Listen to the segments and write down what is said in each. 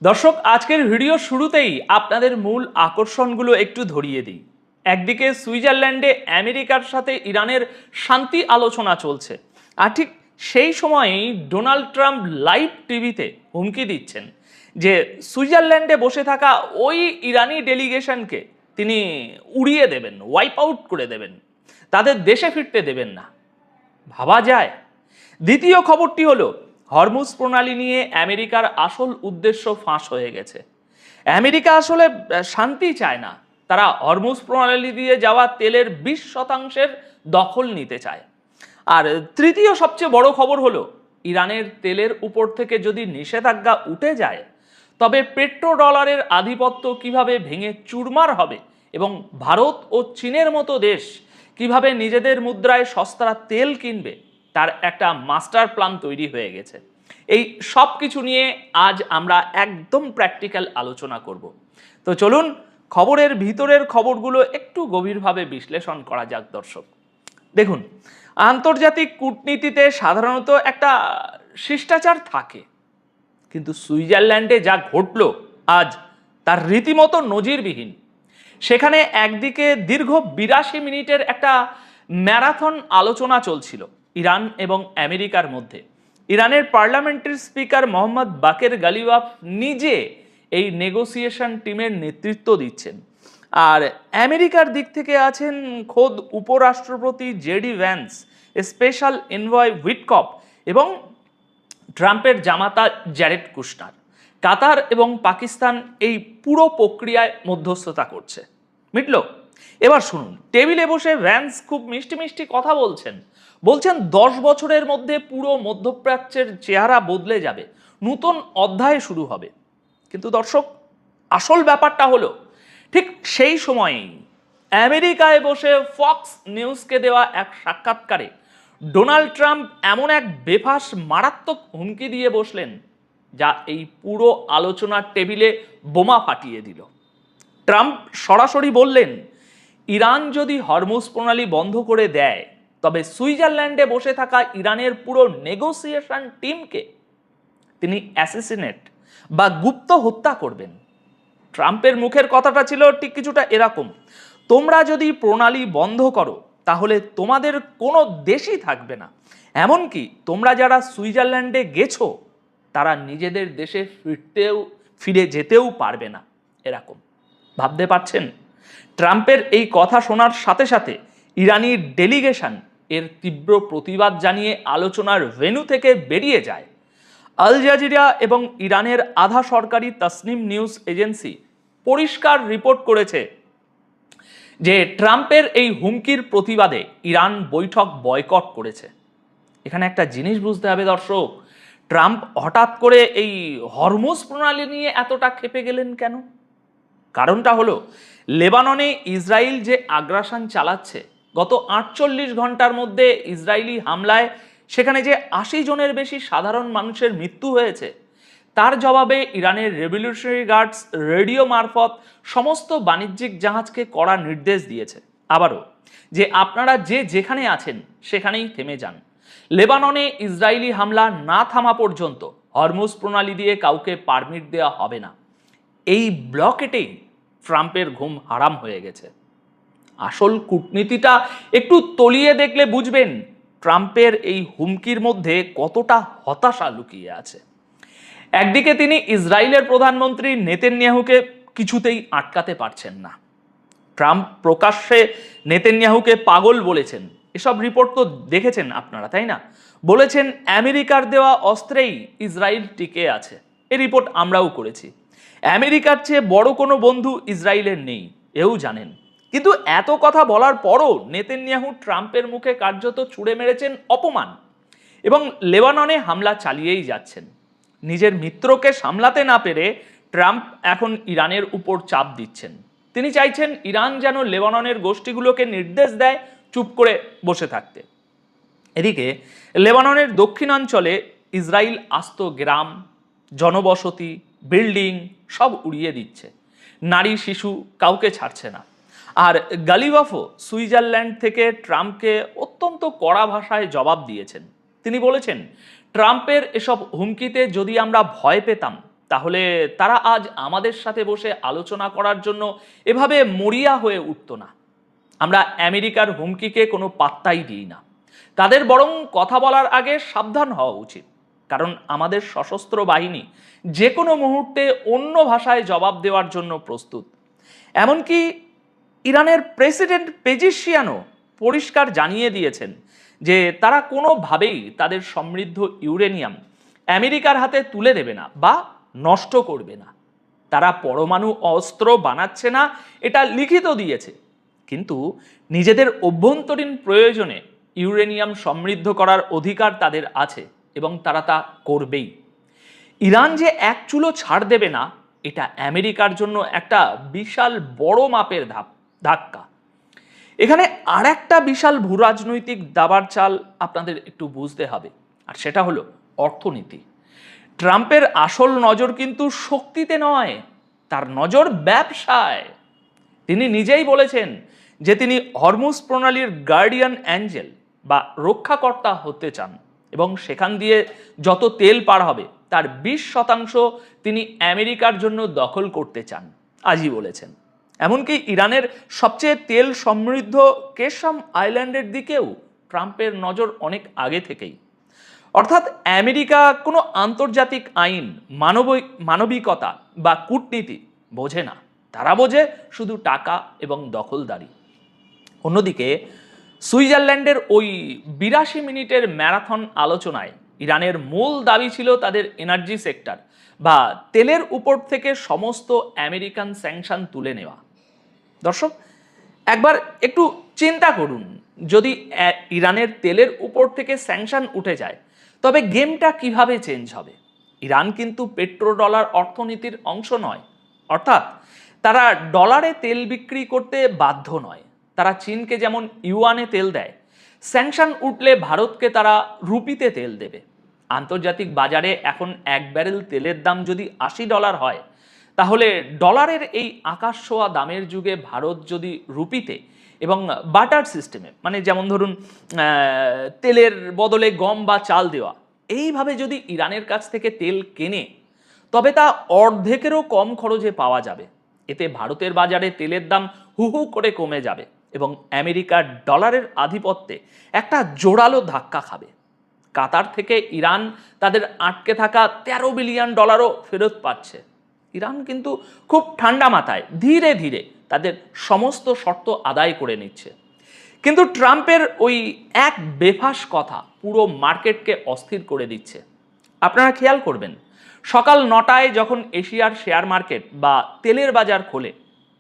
দর্শক, আজকের ভিডিও শুরুতেই আপনাদের মূল আকর্ষণগুলো একটু ধরিয়ে দিই। একদিকে সুইজারল্যান্ডে আমেরিকার সাথে ইরানের শান্তি আলোচনা চলছে, আর ঠিক সেই সময়েই ডোনাল্ড ট্রাম্প লাইভ টিভিতে হুমকি দিচ্ছেন যে সুইজারল্যান্ডে বসে থাকা ওই ইরানি ডেলিগেশনকে তিনি উড়িয়ে দেবেন, ওয়াইপ আউট করে দেবেন, তাদের দেশে ফিরতে দেবেন না। ভাবা যায়। দ্বিতীয় খবরটি হলো, হরমুজ প্রণালী নিয়ে আমেরিকার আসল উদ্দেশ্য ফাঁস হয়ে গেছে। আমেরিকা আসলে শান্তি চায় না, তারা হরমুজ প্রণালী দিয়ে যাওয়া তেলের 20% দখল নিতে চায়। আর তৃতীয় সবচেয়ে বড় খবর হলো, ইরানের তেলের উপর থেকে যদি নিষেধাজ্ঞা উঠে যায়, তবে পেট্রো ডলারের আধিপত্য কিভাবে ভেঙে চুরমার হবে এবং ভারত ও চীনের মতো দেশ কিভাবে নিজেদের মুদ্রায় সস্তা তেল কিনবে, তার একটা মাস্টার প্ল্যান তৈরি হয়ে গেছে। এই সব কিছু নিয়ে আজ আমরা একদম প্র্যাকটিক্যাল আলোচনা করব। তো চলুন খবরের ভিতরের খবরগুলো একটু গভীরভাবে বিশ্লেষণ করা যাক। দর্শক দেখুন, আন্তর্জাতিক কূটনীতিতে সাধারণত একটা শিষ্টাচার থাকে, কিন্তু সুইজারল্যান্ডে যা ঘটল আজ তার রীতিমতো নজিরবিহীন। সেখানে একদিকে দীর্ঘ 82 মিনিটের একটা ম্যারাথন আলোচনা চলছিল ইরান এবং আমেরিকার মধ্যে। ইরানের পার্লামেন্টের স্পিকার মোহাম্মদ বাকের গালিবাফ নিজে এই নেগোসিয়েশন টিমের নেতৃত্ব দিচ্ছেন, আর আমেরিকার দিক থেকে আছেন খোদ উপরাষ্ট্রপতি JD Vance, special envoy Witkoff এবং ট্রাম্পের জামাতা জ্যারেড কুশনার। কাতার এবং পাকিস্তান এই পুরো প্রক্রিয়ায় মধ্যস্থতা করছে। মিটল? এবার শুনুন, টেবিলে বসে ভ্যান্স খুব মিষ্টি মিষ্টি কথা বলছেন। 10 বছরের মধ্যে পুরো মধ্যপ্রাচ্যের চেহারা বদলে যাবে, নতুন অধ্যায় শুরু হবে। কিন্তু দর্শক, আসল ব্যাপারটা হলো, ঠিক সেই সময়েই আমেরিকায় বসে ফক্স নিউজকে দেওয়া এক সাক্ষাৎকারে ডোনাল্ড ট্রাম্প এমন এক বেফাঁস মারাত্মক হুমকি দিয়ে বসলেন, যা এই পুরো আলোচনার টেবিলে বোমা ফাটিয়ে দিল। ট্রাম্প সরাসরি বললেন, ইরান যদি হরমুজ প্রণালী বন্ধ করে দেয়, তবে সুইজারল্যান্ডে বসে থাকা ইরানের পুরো নেগোসিয়েশন টিমকে তিনি অ্যাসিসিনেট বা গুপ্ত হত্যা করবেন। ট্রাম্পের মুখের কথাটা ছিল ঠিক কিছুটা এরকম, তোমরা যদি প্রণালী বন্ধ করো, তাহলে তোমাদের কোনো দেশই থাকবে না, এমনকি তোমরা যারা সুইজারল্যান্ডে গেছো তারা নিজেদের দেশে ফিরে যেতেও পারবে না। এরকম ভাবতে পারছেন? ট্রাম্পের এই কথা শোনার সাথে সাথে ইরানি ডেলিগেশন এর তীব্র প্রতিবাদ জানিয়ে আলোচনার ভেন্যু থেকে বেরিয়ে যায়। আল জাজিরা এবং ইরানের আধা সরকারি তাসনিম নিউজ এজেন্সি পরিষ্কার রিপোর্ট করেছে যে ট্রাম্পের এই হুমকির প্রতিবাদে ইরান বৈঠক বয়কট করেছে। এখানে একটা জিনিস বুঝতে হবে দর্শক, ট্রাম্প হঠাৎ করে এই হরমুজ প্রণালী নিয়ে এতটা ক্ষেপে গেলেন কেন? কারণটা হলো, লেবাননে ইসরায়েল যে আগ্রাসন চালাচ্ছে, গত 48 ঘন্টার মধ্যে ইসরায়েলি হামলায় সেখানে যে 80 জনের বেশি সাধারণ মানুষের মৃত্যু হয়েছে, তার জবাবে ইরানের রেভলিউশনারি গার্ডস রেডিও মারফত সমস্ত বাণিজ্যিক জাহাজকে কড়া নির্দেশ দিয়েছে, আবারও যে আপনারা যেখানে আছেন সেখানেই থেমে যান। লেবাননে ইসরায়েলি হামলা না থামা পর্যন্ত হরমুজ প্রণালী দিয়ে কাউকে পারমিট দেওয়া হবে না। এই ব্লকেটেই ট্রাম্পের ঘুম হারাম হয়ে গেছে। আসল কূটনীতিটা একটু তলিয়ে দেখলে বুঝবেন ট্রাম্পের এই হুমকির মধ্যে কতটা হতাশা লুকিয়ে আছে। একদিকে তিনি ইসরায়েলের প্রধানমন্ত্রী নেতানিয়াহুকে কিছুতেই আটকাতে পারছেন না। ট্রাম্প প্রকাশ্যে নেতানিয়াহুকে পাগল বলেছেন, এসব রিপোর্ট তো দেখেছেন আপনারা, তাই না? বলেছেন আমেরিকার দেওয়া অস্ত্রেই ইসরায়েল টিকে আছে। এই রিপোর্ট আমরাও করেছি। আমেরিকার চেয়ে বড় কোনো বন্ধু ইসরায়েলের নেই, এও জানেন। কিন্তু এত কথা বলার পরও নেতানিয়াহু ট্রাম্পের মুখে কার্যত ছুঁড়ে মেরেছেন অপমান এবং লেবাননে হামলা চালিয়েই যাচ্ছেন। নিজের মিত্রকে সামলাতে না পেরে ট্রাম্প এখন ইরানের উপর চাপ দিচ্ছেন। তিনি চাইছেন ইরান যেন লেবাননের গোষ্ঠীগুলোকে নির্দেশ দেয় চুপ করে বসে থাকতে। এদিকে লেবাননের দক্ষিণাঞ্চলে ইসরায়েল আস্ত গ্রাম, জনবসতি, বিল্ডিং সব উড়িয়ে দিচ্ছে, নারী শিশু কাউকে ছাড়ছে না। আর গালিবাফও সুইজারল্যান্ড থেকে ট্রাম্পকে অত্যন্ত কড়া ভাষায় জবাব দিয়েছেন। তিনি বলেছেন, ট্রাম্পের এসব হুমকিতে যদি আমরা ভয় পেতাম, তাহলে তারা আজ আমাদের সাথে বসে আলোচনা করার জন্য এভাবে মরিয়া হয়ে উঠত না। আমরা আমেরিকার হুমকিকে কোনো পাত্তাই দিই না, তাদের বরং কথা বলার আগে সাবধান হওয়া উচিত। কারণ আমাদের সশস্ত্র বাহিনী যে কোনো মুহূর্তে অন্য ভাষায় জবাব দেওয়ার জন্য প্রস্তুত। এমনকি ইরানের প্রেসিডেন্ট পেজিশিয়ানও পরিষ্কার জানিয়ে দিয়েছেন যে তারা কোনোভাবেই তাদের সমৃদ্ধ ইউরেনিয়াম আমেরিকার হাতে তুলে দেবে না বা নষ্ট করবে না। তারা পরমাণু অস্ত্র বানাচ্ছে না, এটা লিখিত দিয়েছে, কিন্তু নিজেদের অভ্যন্তরীণ প্রয়োজনে ইউরেনিয়াম সমৃদ্ধ করার অধিকার তাদের আছে এবং তারা তা করবেই। ইরান যে এক চুলো ছাড় দেবে না, এটা আমেরিকার জন্য একটা বিশাল বড় মাপের ধাক্কা। এখানে আর একটা বিশাল ভূরাজনৈতিক দাবার চাল আপনাদের একটু বুঝতে হবে, আর সেটা হলো অর্থনীতি। ট্রাম্পের আসল নজর কিন্তু শক্তিতে নয়, তার নজর ব্যবসায়। তিনি নিজেই বলেছেন যে তিনি হরমুজ প্রণালীর গার্ডিয়ান অ্যাঞ্জেল বা রক্ষাকর্তা হতে চান এবং সেখান দিয়ে যত তেল পার হবে তার 20% তিনি আমেরিকার জন্য দখল করতে চান, আজই বলেছেন। এমনকি ইরানের সবচেয়ে তেল সমৃদ্ধ কেশম আইল্যান্ডের দিকেও ট্রাম্পের নজর অনেক আগে থেকেই। অর্থাৎ আমেরিকা কোনো আন্তর্জাতিক আইন, মানবিকতা বা কূটনীতি বোঝে না, তারা বোঝে শুধু টাকা এবং দখলদারি। অন্যদিকে সুইজারল্যান্ডের ওই 82 মিনিটের ম্যারাথন আলোচনায় ইরানের মূল দাবি ছিল তাদের এনার্জি সেক্টর বা তেলের উপর থেকে সমস্ত আমেরিকান স্যাংশন তুলে নেওয়া। দর্শক, একবার একটু চিন্তা করুন, যদি ইরানের তেলের উপর থেকে স্যাংশন উঠে যায় তবে গেমটা কিভাবে চেঞ্জ হবে। ইরান কিন্তু পেট্রো-ডলার অর্থনীতির অংশ নয়, অর্থাৎ তারা ডলারে তেল বিক্রি করতে বাধ্য নয়। তারা চীনকে যেমন ইউয়ানে তেল দেয়, স্যাংশন উঠলে ভারতকে তারা রুপিতে তেল দেবে। আন্তর্জাতিক বাজারে এখন এক ব্যারেল তেলের দাম যদি $80 হয়, তাহলে ডলারের এই আকাশ ছোঁয়া দামের যুগে ভারত যদি রুপিতে এবং বাটার সিস্টেমে, মানে যেমন ধরুন তেলের বদলে গম বা চাল দেওয়া, এইভাবে যদি ইরানের কাছ থেকে তেল কেনে, তবে তা অর্ধেকেরও কম খরচে পাওয়া যাবে। এতে ভারতের বাজারে তেলের দাম হু হু করে কমে যাবে এবং আমেরিকার ডলারের আধিপত্যে একটা জোরালো ধাক্কা খাবে। কাতার থেকে ইরান তাদের আটকে থাকা $13 বিলিয়ন ফেরত পাচ্ছে। ইরান কিন্তু খুব ঠান্ডা মাথায় ধীরে ধীরে তাদের সমস্ত শর্ত আদায় করে নিচ্ছে। কিন্তু ট্রাম্পের ওই এক বেফাস কথা পুরো মার্কেটকে অস্থির করে দিচ্ছে। আপনারা খেয়াল করবেন, সকাল 9টায় যখন এশিয়ার শেয়ার মার্কেট বা তেলের বাজার খোলে,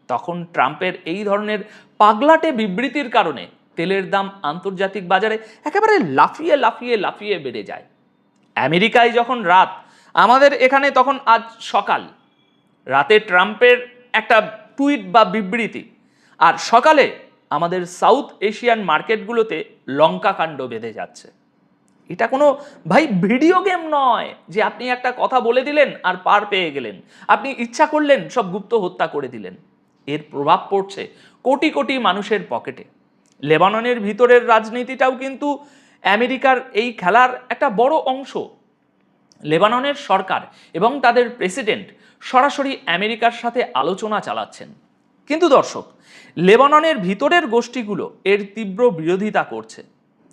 তখন ট্রাম্পের এই ধরনের পাগলাটে বিবৃতির কারণে তেলের দাম আন্তর্জাতিক বাজারে একেবারে লাফিয়ে লাফিয়ে লাফিয়ে বেড়ে যায়। আমেরিকায় যখন রাত, আমাদের এখানে তখন আজ সকাল। রাতে ট্রাম্পের একটা টুইট বা বিবৃতি, আর সকালে আমাদের সাউথ এশিয়ান মার্কেটগুলোতে লঙ্কা কাণ্ড বেঁধে যাচ্ছে। এটা কোনো ভাই ভিডিও গেম নয় যে আপনি একটা কথা বলে দিলেন আর পার পেয়ে গেলেন, আপনি ইচ্ছা করলেন সব গুপ্ত হত্যা করে দিলেন। এর প্রভাব পড়ছে কোটি কোটি মানুষের পকেটে। লেবাননের ভিতরের রাজনীতিটাও কিন্তু আমেরিকার এই খেলার একটা বড় অংশ। লেবাননের সরকার এবং তাদের প্রেসিডেন্ট সরাসরি আমেরিকার সাথে আলোচনা চালাচ্ছেন, কিন্তু দর্শক, লেবাননের ভিতরের গোষ্ঠীগুলো এর তীব্র বিরোধিতা করছে।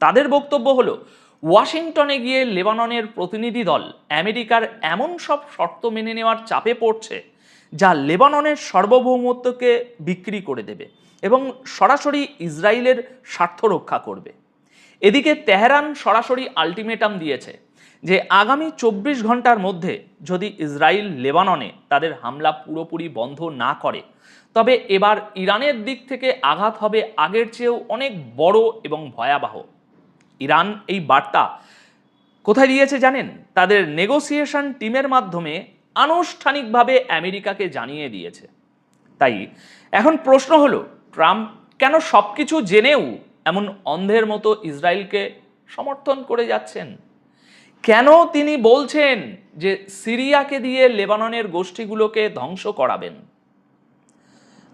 তাদের বক্তব্য হলো, ওয়াশিংটনে গিয়ে লেবাননের প্রতিনিধি দল আমেরিকার এমন সব শর্ত মেনে নেওয়ার চাপে পড়ছে যা লেবাননের সার্বভৌমত্বকে বিক্রি করে দেবে এবং সরাসরি ইসরায়েলের স্বার্থ রক্ষা করবে। এদিকে তেহরান সরাসরি আলটিমেটাম দিয়েছে যে আগামী 24 ঘন্টার মধ্যে যদি ইসরায়েল লেবাননে তাদের হামলা পুরোপুরি বন্ধ না করে, তবে এবার ইরানের দিক থেকে আঘাত হবে আগের চেয়েও অনেক বড় এবং ভয়াবহ। ইরান এই বার্তা কোথায় দিয়েছে জানেন? তাদের নেগোসিয়েশন টিমের মাধ্যমে আনুষ্ঠানিকভাবে আমেরিকাকে জানিয়ে দিয়েছে। তাই এখন প্রশ্ন হলো, ট্রাম্প কেন সবকিছু জেনেও এমন অন্ধের মতো ইসরায়েলকে সমর্থন করে যাচ্ছেন? কেন তিনি বলছেন যে সিরিয়াকে দিয়ে লেবাননের গোষ্ঠীগুলোকে ধ্বংস করাবেন?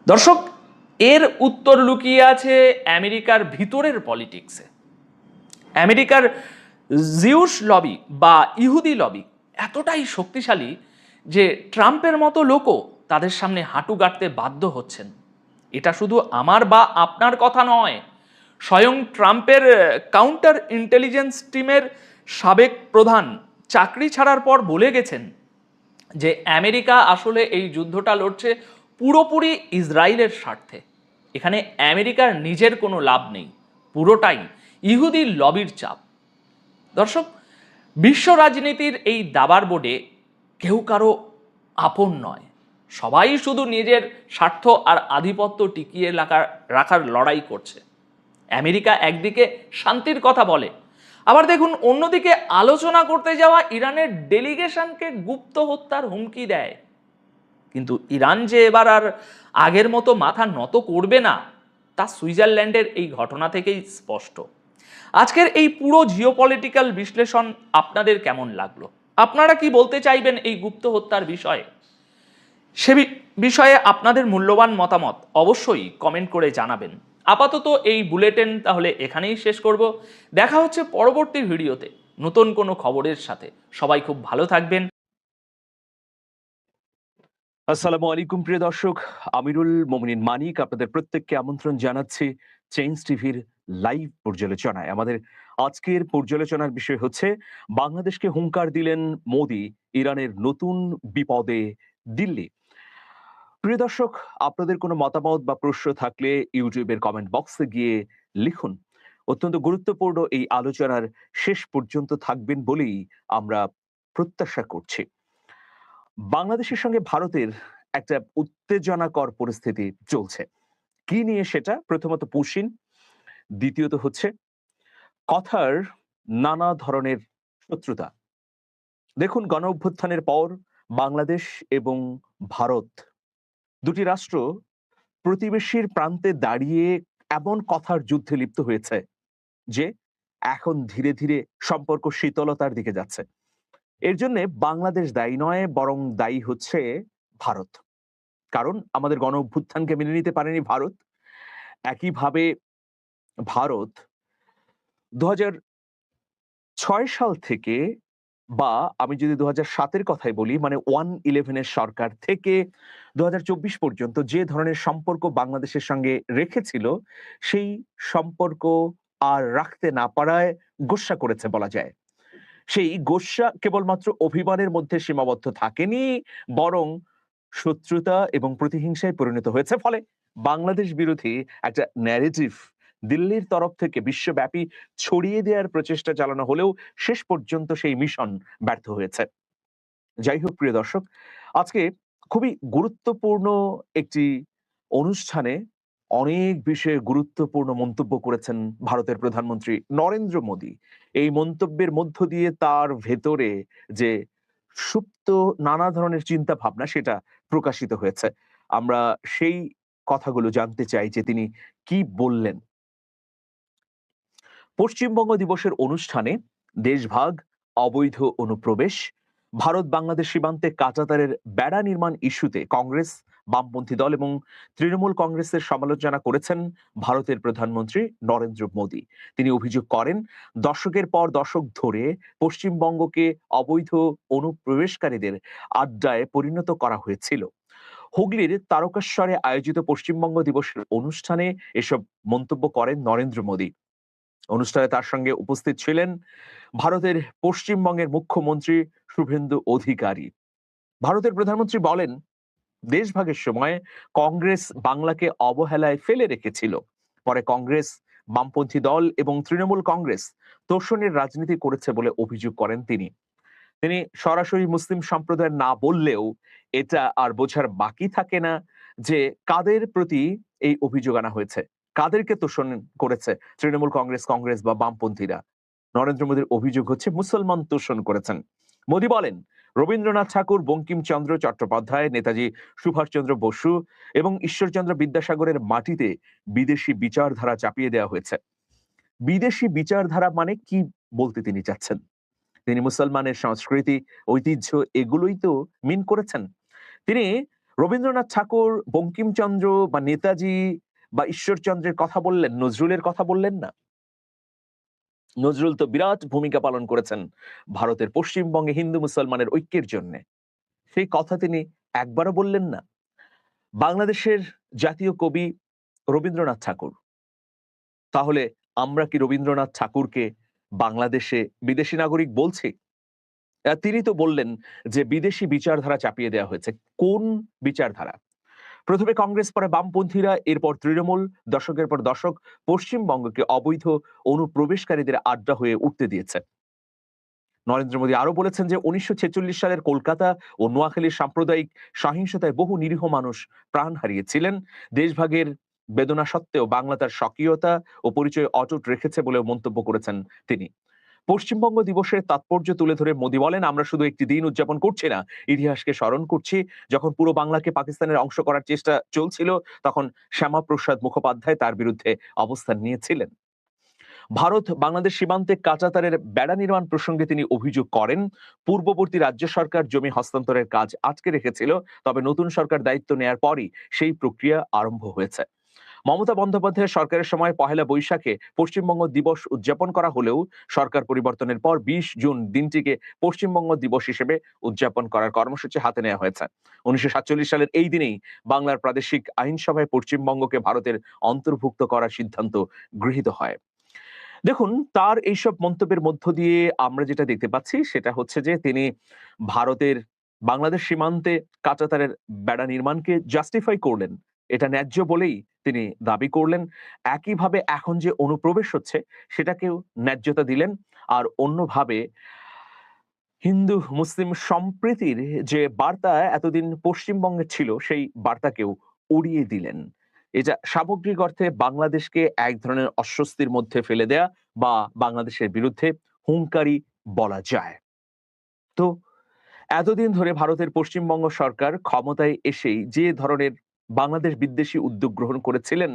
দর্শক, এর উত্তর লুকিয়ে আছে আমেরিকার ভিতরের পলিটিক্সে। আমেরিকার জিউস লবি বা ইহুদি লবি এতটাই শক্তিশালী যে ট্রাম্পের মতো লোকও তাদের সামনে হাঁটু গাঁড়তে বাধ্য হচ্ছেন। এটা শুধু আমার বা আপনার কথা নয়, স্বয়ং ট্রাম্পের কাউন্টার ইন্টেলিজেন্স টিমের সাবেক প্রধান চাকরি ছাড়ার পর বলে গেছেন যে আমেরিকা আসলে এই যুদ্ধটা লড়ছে পুরোপুরি ইসরায়েলের স্বার্থে। এখানে আমেরিকার নিজের কোনো লাভ নেই, পুরোটাই ইহুদি লবির চাপ। দর্শক, বিশ্ব রাজনীতির এই দাবার বোর্ডে কেউ কারো আপন নয়, সবাই শুধু নিজের স্বার্থ আর আধিপত্য টিকিয়ে রাখার লড়াই করছে। আমেরিকা একদিকে শান্তির কথা বলে, আবার দেখুন অন্যদিকে আলোচনা করতে যাওয়া ইরানের ডেলিগেশনকে গুপ্ত হত্যার হুমকি দেয়। কিন্তু ইরান যে এবার আর আগের মতো মাথা নত করবে না, তা সুইজারল্যান্ডের এই ঘটনা থেকেই স্পষ্ট। আজকের এই পুরো জিওপলিটিক্যাল বিশ্লেষণ আপনাদের কেমন লাগলো? আপনারা কি বলতে চাইবেন এই গুপ্ত হত্যার বিষয়ে? সে বিষয়ে আপনাদের মূল্যবান মতামত অবশ্যই কমেন্ট করে জানাবেন। আপাতত এই বুলেটিন তাহলে এখানেই শেষ করব। দেখা হচ্ছে পরবর্তী ভিডিওতে নতুন কোনো খবরের সাথে। সবাই খুব ভালো থাকবেন। আসসালামু আলাইকুম প্রিয় দর্শক, আমিরুল মোমিনিন মানিক আপনাদের প্রত্যেককে আমন্ত্রণ জানাচ্ছি চেঞ্জ টিভির লাইভ পর্যালোচনায়। আমাদের আজকের পর্যালোচনার বিষয় হচ্ছে বাংলাদেশকে হুঙ্কার দিলেন মোদি, ইরানের নতুন বিপদে দিল্লি। প্রিয় দর্শক, আপনাদের কোনো মতামত বা প্রশ্ন থাকলে ইউটিউবের কমেন্ট বক্সে গিয়ে লিখুন। অত্যন্ত গুরুত্বপূর্ণ এই আলোচনার শেষ পর্যন্ত থাকবেন বলেই আমরা প্রত্যাশা করছি। বাংলাদেশের সঙ্গে ভারতের একটা উত্তেজনাকর পরিস্থিতি চলছে। কি নিয়ে সেটা? প্রথমত পুশিন, দ্বিতীয়ত হচ্ছে কথার নানা ধরনের শত্রুতা। দেখুন, গণ অভ্যুত্থানের পর বাংলাদেশ এবং ভারত দুটি রাষ্ট্র প্রতিবেশীর প্রান্তে দাঁড়িয়ে এমন কথার যুদ্ধে লিপ্ত হয়েছে যে এখন ধীরে ধীরে সম্পর্ক শীতলতার দিকে যাচ্ছে। এর জন্য বাংলাদেশ দায়ী নয়, বরং দায়ী হচ্ছে ভারত। কারণ আমাদের গণ অভ্যুত্থানকে মেনে নিতে পারেনি ভারত। একইভাবে ভারত 2006 সাল থেকে, বা আমি যদি 2007-এর কথাই বলি, মানে 1-11-এর সরকার থেকে 2024 পর্যন্ত যে ধরনের সম্পর্ক বাংলাদেশের সঙ্গে রেখেছিল, সেই সম্পর্ক আর রাখতে না পারায় গোস্বা করেছে বলা যায়। সেই গোস্বা কেবলমাত্র অভিমানের মধ্যে সীমাবদ্ধ থাকেনি, বরং শত্রুতা এবং প্রতিহিংসায় পরিণত হয়েছে। ফলে বাংলাদেশ বিরোধী একটা ন্যারেটিভ দিল্লির তরফ থেকে বিশ্বব্যাপী ছড়িয়ে দেওয়ার প্রচেষ্টা চালানো হলেও শেষ পর্যন্ত সেই মিশন ব্যর্থ হয়েছে। যাই হোক প্রিয় দর্শক, আজকে খুবই গুরুত্বপূর্ণ একটি অনুষ্ঠানে অনেক বিষয়ে গুরুত্বপূর্ণ মন্তব্য করেছেন ভারতের প্রধানমন্ত্রী নরেন্দ্র মোদী। এই মন্তব্যের মধ্য দিয়ে তার ভেতরে যে সুপ্ত নানা ধরনের চিন্তা ভাবনা, সেটা প্রকাশিত হয়েছে। আমরা সেই কথাগুলো জানতে চাই যে তিনি কি বললেন। পশ্চিমবঙ্গ দিবসের অনুষ্ঠানে দেশভাগ, অবৈধ অনুপ্রবেশ, ভারত বাংলাদেশ সীমান্তে কাঁটাতারের বেড়া নির্মাণ ইস্যুতে কংগ্রেস, বামপন্থী দল এবং তৃণমূল কংগ্রেসের সমালোচনা করেছেন ভারতের প্রধানমন্ত্রী নরেন্দ্র মোদী। তিনি অভিযোগ করেন, দশকের পর দশক ধরে পশ্চিমবঙ্গকে অবৈধ অনুপ্রবেশকারীদের আড্ডায় পরিণত করা হয়েছিল। হুগলির তারকেশ্বরে আয়োজিত পশ্চিমবঙ্গ দিবসের অনুষ্ঠানে এসব মন্তব্য করেন নরেন্দ্র মোদী। অনুষ্ঠানে তার সঙ্গে উপস্থিত ছিলেন ভারতের পশ্চিমবঙ্গের মুখ্যমন্ত্রী শুভেন্দু অধিকারী। ভারতের প্রধানমন্ত্রী বলেন, দেশভাগের সময় কংগ্রেস বাংলাকে অবহেলায় ফেলে রেখেছিল। পরে কংগ্রেস, বামপন্থী দল এবং তৃণমূল কংগ্রেস তোষণের রাজনীতি করেছে বলে অভিযোগ করেন তিনি। তিনি সরাসরি মুসলিম সম্প্রদায় না বললেও এটা আর বোঝার বাকি থাকে না যে কাদের প্রতি এই অভিযোগ আনা হয়েছে, কাদেরকে তোষণ করেছে তৃণমূল কংগ্রেস বা বামপন্থীরা। নরেন্দ্র মোদীর অভিযোগ হচ্ছে মুসলমান তোষণ করেছেন। মোদী বলেন, রবীন্দ্রনাথ ঠাকুর, বঙ্কিমচন্দ্র চট্টোপাধ্যায়, নেতাজি সুভাষচন্দ্র বসু এবং ঈশ্বরচন্দ্র বিদ্যাসাগরের মাটিতে বিদেশি বিচারধারা চাপিয়ে দেওয়া হয়েছে। বিদেশি বিচারধারা মানে কি বলতে তিনি চাচ্ছেন? তিনি মুসলমানের সংস্কৃতি, ঐতিহ্য এগুলোই তো মিন করেছেন। তিনি রবীন্দ্রনাথ ঠাকুর, বঙ্কিমচন্দ্র বা নেতাজি বা ঈশ্বরচন্দ্রের কথা বললেন, নজরুলের কথা বললেন না। নজরুল তো বিরাট ভূমিকা পালন করেছেন ভারতের পশ্চিমবঙ্গে হিন্দু মুসলমানের ঐক্যের জন্য। সেই কথা তিনি একবারও বললেন না। বাংলাদেশের জাতীয় কবি রবীন্দ্রনাথ ঠাকুর, তাহলে আমরা কি রবীন্দ্রনাথ ঠাকুরকে বাংলাদেশে বিদেশি নাগরিক বলছি? তিনি তো বললেন যে বিদেশি বিচারধারা চাপিয়ে দেওয়া হয়েছে। কোন বিচারধারা? প্রথমে কংগ্রেস, পরে বামপন্থীরা, এরপর তৃণমূল, দশকের পর দশক পশ্চিমবঙ্গকে অবৈধ অনুপ্রবেশকারীদের আড্ডা হয়ে উঠতে দিয়েছে। নরেন্দ্র মোদী আরো বলেছেন যে 1946 সালের কলকাতা ও নোয়াখালীর সাম্প্রদায়িক সহিংসতায় বহু নিরীহ মানুষ প্রাণ হারিয়েছিলেন। দেশভাগের বেদনা সত্ত্বেও বাংলা তার স্বকীয়তা ও পরিচয় অটুট রেখেছে বলেও মন্তব্য করেছেন তিনি। পশ্চিমবঙ্গ দিবসের তাৎপর্য তুলে ধরে মোদী বলেন, আমরা শুধু একটি দিন উদযাপন করছি না, ইতিহাসকে স্মরণ করছি। যখন পুরো বাংলাকে পাকিস্তানের অংশ করার চেষ্টা চলছিল, তখন শ্যামাপ্রসাদ মুখোপাধ্যায় তার বিরুদ্ধে অবস্থান নিয়েছিলেন। ভারত বাংলাদেশ সীমান্তে কাঁচাতারের বেড়া নির্মাণ প্রসঙ্গে তিনি অভিযোগ করেন, পূর্ববর্তী রাজ্য সরকার জমি হস্তান্তরের কাজ আটকে রেখেছিল, তবে নতুন সরকার দায়িত্ব নেয়ার পরই সেই প্রক্রিয়া আরম্ভ হয়েছে। মমতা বন্দ্যোপাধ্যায়ের সরকারের সময় পহেলা বৈশাখে পশ্চিমবঙ্গ দিবস উদযাপন করা হলেও সরকার পরিবর্তনের পর 20 জুন দিনটিকে পশ্চিমবঙ্গ দিবস হিসেবে উদযাপন করার কর্মসূচি হাতে নেওয়া হয়েছে। 1947 সালের এই দিনেই বাংলার প্রাদেশিক আইনসভায় পশ্চিমবঙ্গকে ভারতের অন্তর্ভুক্ত করার সিদ্ধান্ত গৃহীত হয়। দেখুন, তার এইসব মন্তব্যের মধ্য দিয়ে আমরা যেটা দেখতে পাচ্ছি সেটা হচ্ছে যে তিনি ভারতের বাংলাদেশ সীমান্তে কাঁচাতারের বেড়া নির্মাণকে জাস্টিফাই করলেন, এটা ন্যায্য বলেই তিনি দাবি করলেন। একইভাবে এখন যে অনুপ্রবেশ হচ্ছে সেটাকেও ন্যায্যতা দিলেন, আর অন্যভাবে হিন্দু মুসলিম সম্প্রীতির যে বার্তা এতদিন পশ্চিমবঙ্গে ছিল সেই বার্তাকেও উড়িয়ে দিলেন। এটা সামগ্রিক অর্থে বাংলাদেশকে এক ধরনের অস্বস্তির মধ্যে ফেলে দেয়া বা বাংলাদেশের বিরুদ্ধে হুঙ্কারি বলা যায়। তো এতদিন ধরে ভারতের পশ্চিমবঙ্গ সরকার ক্ষমতায় এসেই যে ধরনের বাংলাদেশ বিদ্বেষী উদ্যোগ গ্রহণ করেছিলেন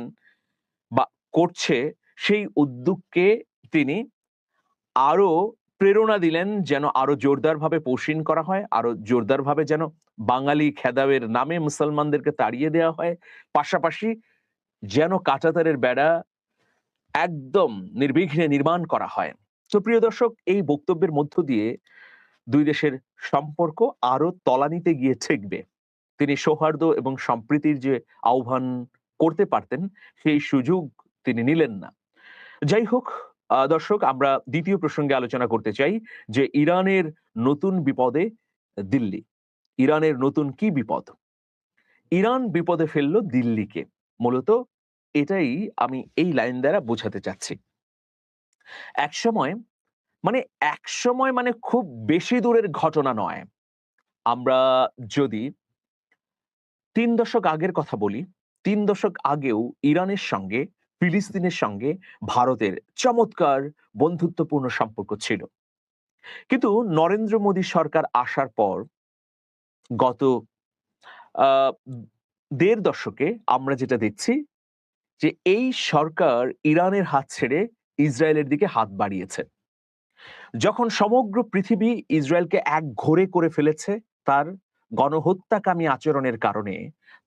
বা করছে, সেই উদ্যোগকে তিনি আরো প্রেরণা দিলেন যেন আরো জোরদারভাবে পোষণ করা হয়, আরো জোরদারভাবে যেন বাঙালি খেদাবের নামে মুসলমানদেরকে তাড়িয়ে দেওয়া হয়, পাশাপাশি যেন কাঁটাতারের বেড়া একদম নির্বিঘ্নে নির্মাণ করা হয়। তো প্রিয় দর্শক, এই বক্তব্যের মধ্য দিয়ে দুই দেশের সম্পর্ক আরো তলানিতে গিয়ে ঠেকবে। তিনি সৌহার্দ্য এবং সম্প্রীতির যে আহ্বান করতে পারতেন, সেই সুযোগ তিনি নিলেন না। যাই হোক, দর্শক, আমরা দ্বিতীয় প্রসঙ্গে আলোচনা করতে চাই যে ইরানের নতুন বিপদে দিল্লি। ইরানের নতুন কি বিপদ? ইরান বিপদে ফেললো দিল্লিকে, মূলত এটাই আমি এই লাইন দ্বারা বোঝাতে চাচ্ছি। একসময় মানে একসময় মানে খুব বেশি দূরের ঘটনা নয়। আমরা যদি ৩ দশক আগের কথা বলি, ৩ দশক আগেও ইরানের সঙ্গে ফিলিস্তিনের সঙ্গে ভারতের চমৎকার বন্ধুত্বপূর্ণ সম্পর্ক ছিল। কিন্তু নরেন্দ্র মোদী সরকার আসার পর গত আ ১.৫ দশকে আমরা যেটা দেখছি যে এই সরকার ইরানের হাত ছেড়ে ইসরায়েলের দিকে হাত বাড়িয়েছে। যখন সমগ্র পৃথিবী ইসরায়েলকে একঘরে করে ফেলেছে তার গণহত্যাকামী আচরণের কারণে,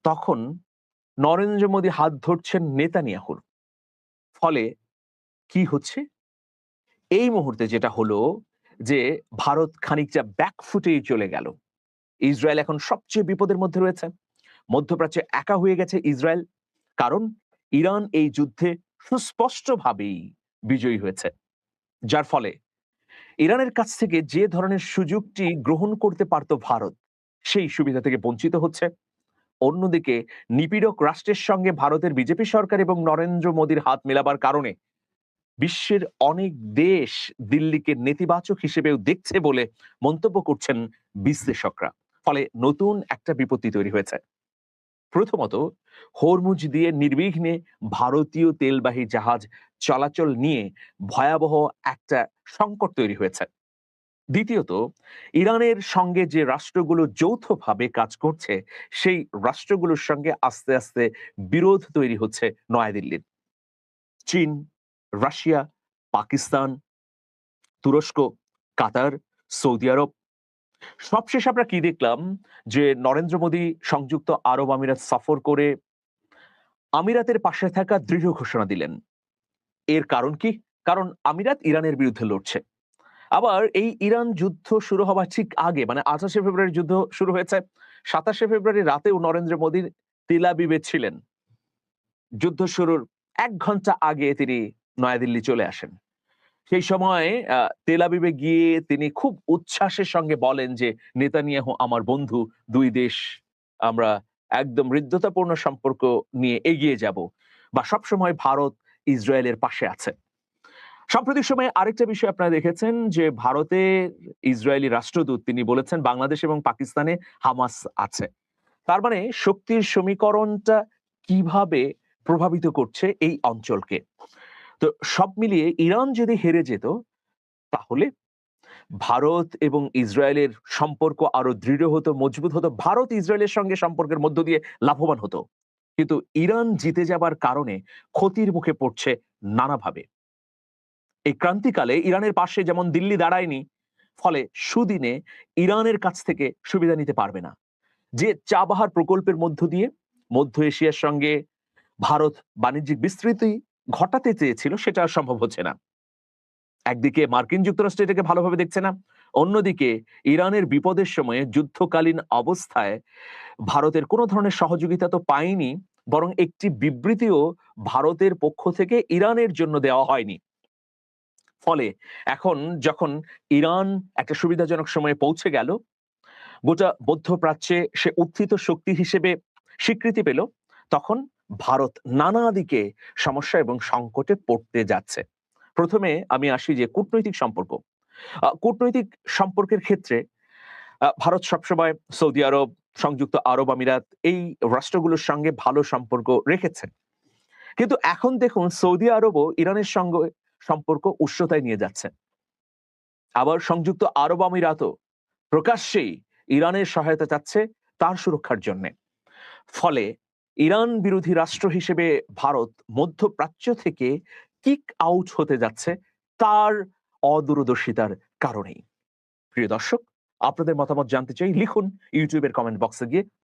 তখন নরেন্দ্র মোদী হাত ধরছেন নেতানিয়াহুর। ফলে কি হচ্ছে? এই মুহূর্তে যেটা হলো যে ভারত খানিকটা ব্যাকফুটেই চলে গেল। ইসরায়েল এখন সবচেয়ে বিপদের মধ্যে রয়েছে। মধ্যপ্রাচ্যে একা হয়ে গেছে ইসরায়েল। কারণ ইরান এই যুদ্ধে সুস্পষ্টভাবেই বিজয়ী হয়েছে। যার ফলে ইরানের কাছ থেকে যে ধরনের সুযোগটি গ্রহণ করতে পারত ভারত, সেই সুবিধা থেকে বঞ্চিত হচ্ছে। অন্যদিকে নিপীড়ক রাষ্ট্রের সঙ্গে ভারতের বিজেপি সরকার এবং নরেন্দ্র মোদীর হাত মেলাবার কারণে বিশ্বের অনেক দেশ দিল্লিকে নেতিবাচক হিসেবেও দেখছে বলে মন্তব্য করছেন বিশ্লেষকরা। ফলে নতুন একটা বিপত্তি তৈরি হয়েছে। প্রথমত, হরমুজ দিয়ে নির্বিঘ্নে ভারতীয় তেলবাহী জাহাজ চলাচল নিয়ে ভয়াবহ একটা সংকট তৈরি হয়েছে। দ্বিতীয়ত, ইরানের সঙ্গে যে রাষ্ট্রগুলো যৌথভাবে কাজ করছে, সেই রাষ্ট্রগুলোর সঙ্গে আস্তে আস্তে বিরোধ তৈরি হচ্ছে নয়াদিল্লির। চীন, রাশিয়া, পাকিস্তান, তুরস্ক, কাতার, সৌদি আরব। সবশেষ আমরা কি দেখলাম যে নরেন্দ্র মোদী সংযুক্ত আরব আমিরাত সফর করে আমিরাতের পাশে থাকা দৃঢ় ঘোষণা দিলেন। এর কারণ কি? কারণ আমিরাত ইরানের বিরুদ্ধে লড়ছে। আবার এই ইরান যুদ্ধ শুরু হবার ঠিক আগে মানে 28শে ফেব্রুয়ারি যুদ্ধ শুরু হয়েছে, 27শে ফেব্রুয়ারি রাতেও নরেন্দ্র মোদী তেল আবিবে ছিলেন। যুদ্ধ শুরুর 1 ঘন্টা আগে তিনি নয়াদিল্লি চলে আসেন। সেই সময় তেল আবিবে গিয়ে তিনি খুব উচ্ছ্বাসের সঙ্গে বলেন যে, নেতানিয়াহু আমার বন্ধু, ২ দেশ আমরা একদম হৃদ্যতাপূর্ণ সম্পর্ক নিয়ে এগিয়ে যাব, বা সবসময় ভারত ইসরায়েলের পাশে আছে। সাম্প্রতিক সময়ে আরেকটা বিষয় আপনারা দেখেছেন যে, ভারতের ইসরায়েলি রাষ্ট্রদূত তিনি বলেছেন বাংলাদেশ এবং পাকিস্তানে হামাস আছে। তার মানে শক্তির সমীকরণটা কিভাবে প্রভাবিত করছে এই অঞ্চলকে। তো সব মিলিয়ে ইরান যদি হেরে যেত, তাহলে ভারত এবং ইসরায়েলের সম্পর্ক আরো দৃঢ় হতো, মজবুত হতো। ভারত ইসরায়েলের সঙ্গে সম্পর্কের মধ্য দিয়ে লাভবান হতো। কিন্তু ইরান জিতে যাবার কারণে ক্ষতির মুখে পড়ছে নানাভাবে। এই ক্রান্তিকালে ইরানের পাশে যেমন দিল্লি দাঁড়ায়নি, ফলে সুদিনে ইরানের কাছ থেকে সুবিধা নিতে পারবে না। যে চাবাহার প্রকল্পের মধ্য দিয়ে মধ্য এশিয়ার সঙ্গে ভারত বাণিজ্যিক বিস্তৃতি ঘটাতে চেয়েছিল, সেটা আর সম্ভব হচ্ছে না। একদিকে মার্কিন যুক্তরাষ্ট্র এটাকে ভালোভাবে দেখছে না, অন্যদিকে ইরানের বিপদের সময়ে যুদ্ধকালীন অবস্থায় ভারতের কোনো ধরনের সহযোগিতা তো পায়নি, বরং একটি বিবৃতিও ভারতের পক্ষ থেকে ইরানের জন্য দেওয়া হয়নি। ফলে এখন যখন ইরান একটা সুবিধাজনক সময়ে পৌঁছে গেল, গোটা মধ্যপ্রাচ্যে সে উত্থিত শক্তি হিসেবে স্বীকৃতি পেল, তখন ভারত নানা দিকে সমস্যা এবং সংকটে পড়তে যাচ্ছে। প্রথমে আমি আসি যে কূটনৈতিক সম্পর্ক। কূটনৈতিক সম্পর্কের ক্ষেত্রে ভারত সবসময় সৌদি আরব, সংযুক্ত আরব আমিরাত এই রাষ্ট্রগুলোর সঙ্গে ভালো সম্পর্ক রেখেছে। কিন্তু এখন দেখুন সৌদি আরবও ইরানের সঙ্গে সম্পর্ক উষ্ণতায় নিয়ে যাচ্ছে। আবার সংযুক্ত আরব আমিরাতও প্রকাশ্যেই ইরানের সহায়তা চাচ্ছে তার সুরক্ষার জন্য। ফলে ইরান বিরোধী রাষ্ট্র হিসেবে ভারত মধ্যপ্রাচ্য থেকে কিক আউট হতে যাচ্ছে তার অদূরদর্শিতার কারণেই। প্রিয় দর্শক, আপনাদের মতামত জানতে চাই, লিখুন ইউটিউবের কমেন্ট বক্সে গিয়ে।